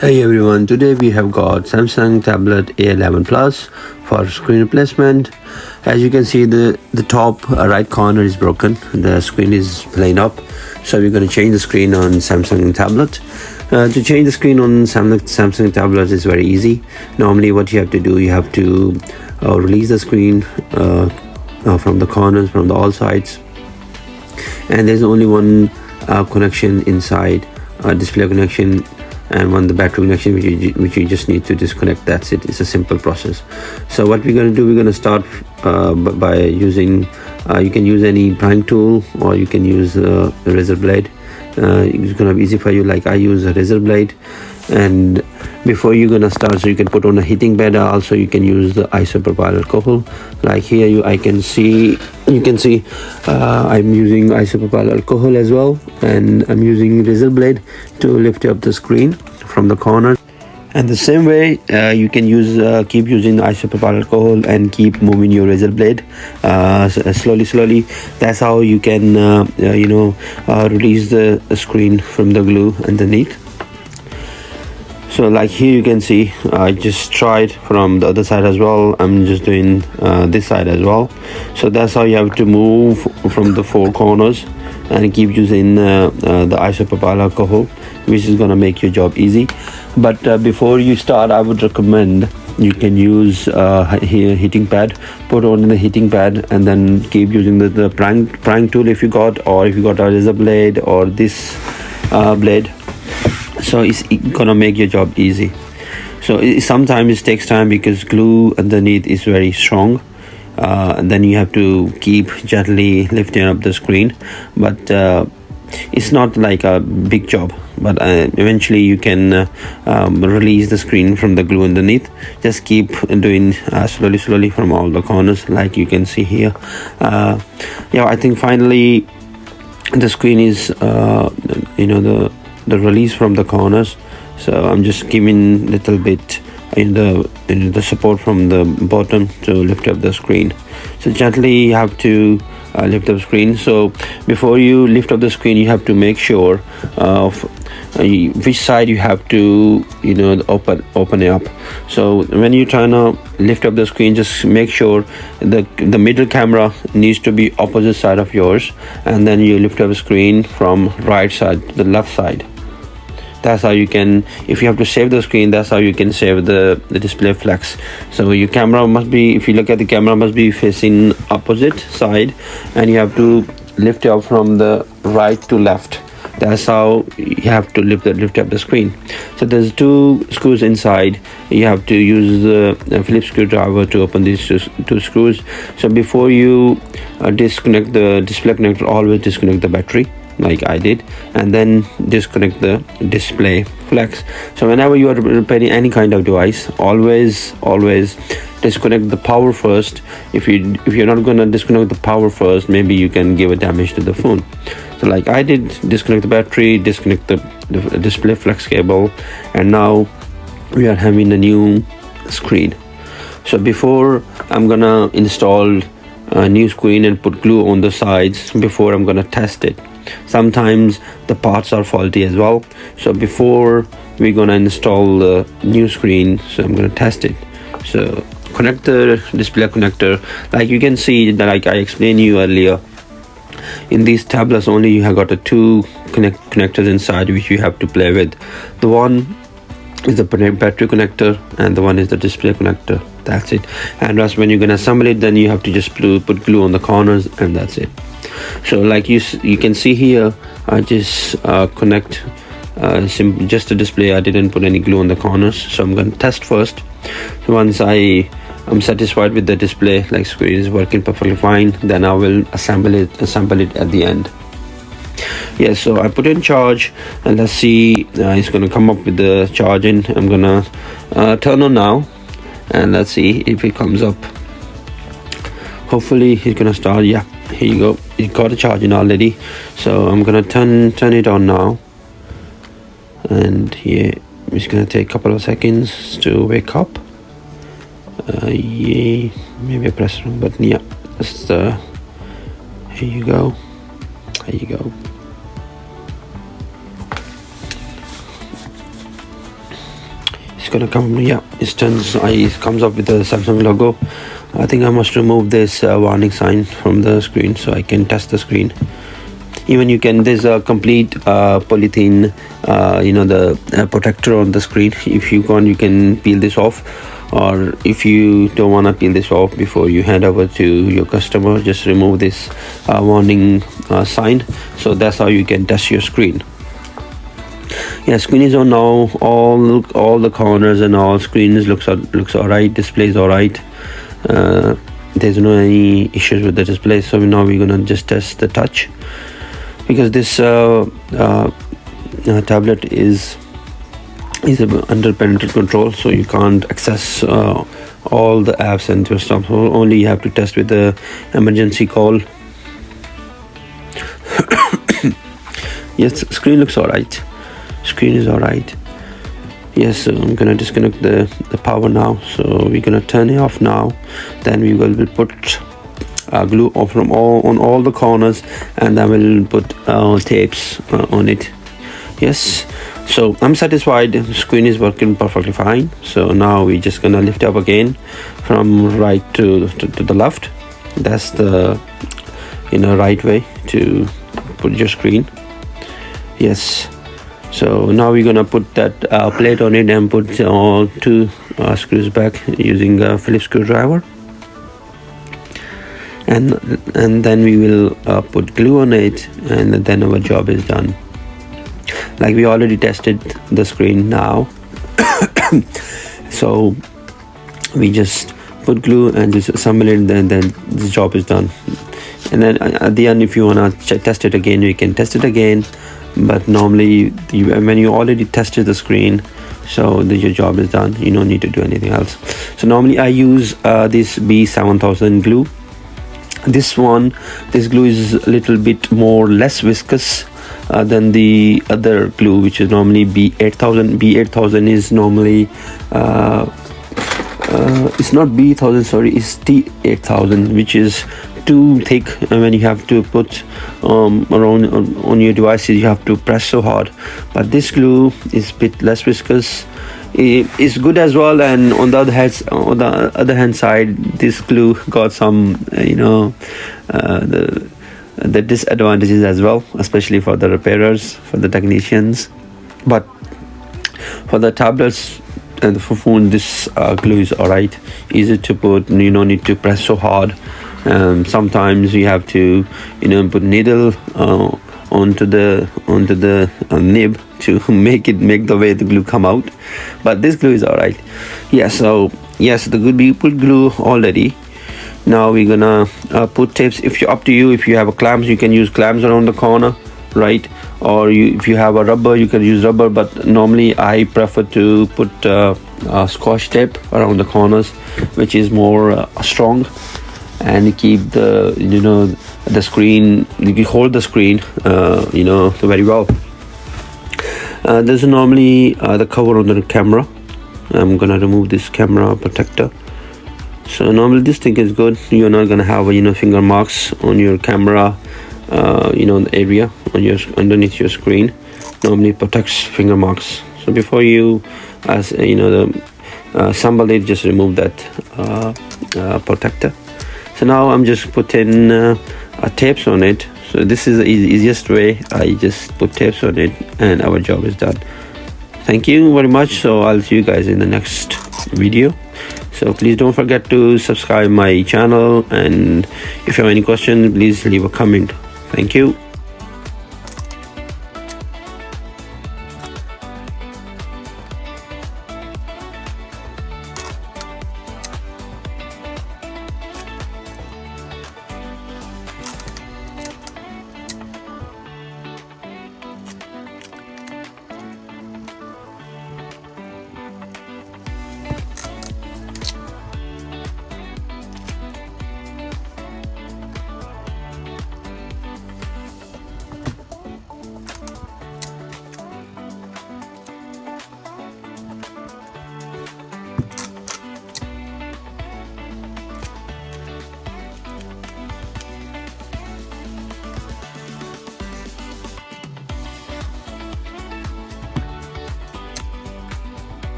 Hey everyone, today we have got Samsung tablet A11 Plus for screen replacement. As you can see, the top right corner is broken. The screen is plain up. So we're going to change the screen on Samsung tablet. To change the screen on Samsung tablet is very easy. Normally what you have to do, you have to release the screen from the corners, from all sides. And there's only one connection inside, display connection, and the battery connection which you just need to disconnect. That's it. It's a simple process. So what we're going to do, we're going to start by using you can use any prying tool, or you can use a razor blade. It's going to be easy for you. Like I use a razor blade. And before you're going to start, so you can put on a heating pad. Also you can use the isopropyl alcohol. Like here you can see I'm using isopropyl alcohol as well, and I'm using razor blade to lift up the screen from the corner. And the same way you can use keep using isopropyl alcohol and keep moving your razor blade slowly. That's how you can release the screen from the glue underneath. So like here you can see I just tried from the other side as well. I'm just doing this side as well. So that's how you have to move from the four corners and keep using the isopropyl alcohol, which is gonna make your job easy. But before you start, I would recommend you can use here heating pad. Put on the heating pad and then keep using the prying tool if you got, or if you got a razor blade or this blade. So it's gonna make your job easy. So sometimes it takes time because glue underneath is very strong. And then you have to keep gently lifting up the screen, but it's not like a big job. But eventually you can release the screen from the glue underneath. Just keep doing slowly from all the corners, like you can see here. I think finally the screen is the release from the corners. So I'm just giving little bit in the support from the bottom to lift up the screen. So gently you have to lift up the screen. So before you lift up the screen, you have to make sure of which side you have to open it up. So when you're trying to lift up the screen, just make sure the middle camera needs to be opposite side of yours, and then you lift up the screen from right side to the left side. That's how you can, if you have to save the screen, that's how you can save the display flex. So your camera must be, if you look at the camera, must be facing opposite side, and you have to lift it up from the right to left. That's how you have to lift up the screen. So there's two screws inside. You have to use the Phillips screwdriver to open these two screws. So before you disconnect the display connector, always disconnect the battery, like I did, and then disconnect the display flex. So whenever you are repairing any kind of device, always disconnect the power first. If you're not gonna disconnect the power first, maybe you can give a damage to the phone. So like I did, disconnect the battery, disconnect the display flex cable, and now we are having a new screen. So before I'm gonna install a new screen and put glue on the sides, before I'm gonna test it. Sometimes the parts are faulty as well. So before we're gonna install the new screen, so I'm gonna test it. So connect the display connector. Like you can see that, like I explained you earlier, in these tablets only you have got the two connectors inside which you have to play with. The one is the battery connector and the one is the display connector. That's it. And that's when you're gonna assemble it, then you have to just put glue on the corners, and that's it. So like you can see here, I just connect just the display. I didn't put any glue on the corners. So I'm going to test first. So once I'm satisfied with the display, like screen is working perfectly fine, then I will assemble it at the end. Yeah, so I put in charge, and let's see, it's going to come up with the charging. I'm gonna turn on now, and let's see if it comes up. Hopefully it's gonna start. Yeah, here you go, it got a charging already. So I'm gonna turn it on now, and yeah, it's gonna take a couple of seconds to wake up. Yeah, maybe I pressed wrong button. Yeah, that's the, here you go. gonna come. Yeah, it comes up with the Samsung logo. I think I must remove this warning sign from the screen so I can test the screen. Even you can, there's a complete polythene the protector on the screen. If you want, you can peel this off, or if you don't want to peel this off before you hand over to your customer, just remove this warning sign. So that's how you can test your screen. Yeah, screen is on now. All the corners and all screens looks all right. Displays all right. There's no any issues with the display. So now we're gonna just test the touch, because this tablet is under parental control, so you can't access all the apps and your stuff. So only you have to test with the emergency call. Yes, screen looks all right. Screen is all right. Yes, so I'm gonna disconnect the power now. So we're gonna turn it off now. Then we will put glue on all the corners, and then we'll put tapes on it. Yes, so I'm satisfied. The screen is working perfectly fine. So now we're just gonna lift up again from right to the left. That's the right way to put your screen. Yes, so now we're gonna put that plate on it and put two screws back using a Phillips screwdriver. And then we will put glue on it, and then our job is done. Like, we already tested the screen now. So we just put glue and just assemble it, and then the job is done. And then at the end, if you want to test it again, you can test it again. But normally when you already tested the screen, so your job is done. You don't need to do anything else. So normally I use this B7000 glue. This glue is a little bit less viscous than the other glue, which is normally B8000. B8000 is normally it's not B1000, sorry, it's T8000, which is too thick, and when you have to put around on your devices, you have to press so hard. But this glue is a bit less viscous. It's good as well. And on the other hand side, this glue got some the disadvantages as well, especially for the repairers, for the technicians. But for the tablets and for phone, this glue is alright, easy to put. You don't need to press so hard. Sometimes you have to put needle onto the nib to make the way the glue come out. But this glue is alright. Yeah, so yes, we put glue already. Now we're gonna put tapes. If you're up to you, if you have a clamps, you can use clamps around the corner, right? Or if you have a rubber, you can use rubber. But normally I prefer to put Scotch tape around the corners, which is more strong, and keep the the screen, you hold the screen very well. There's normally the cover on the camera. I'm gonna remove this camera protector. So normally this thing is good. You're not gonna have finger marks on your camera, the area on underneath your screen. Normally protects finger marks. So before you assemble it, just remove that protector. So now I'm just putting tapes on it. So this is the easiest way. I just put tapes on it, and our job is done. Thank you very much. So I'll see you guys in the next video. So please don't forget to subscribe my channel, and if you have any questions, please leave a comment. Thank you.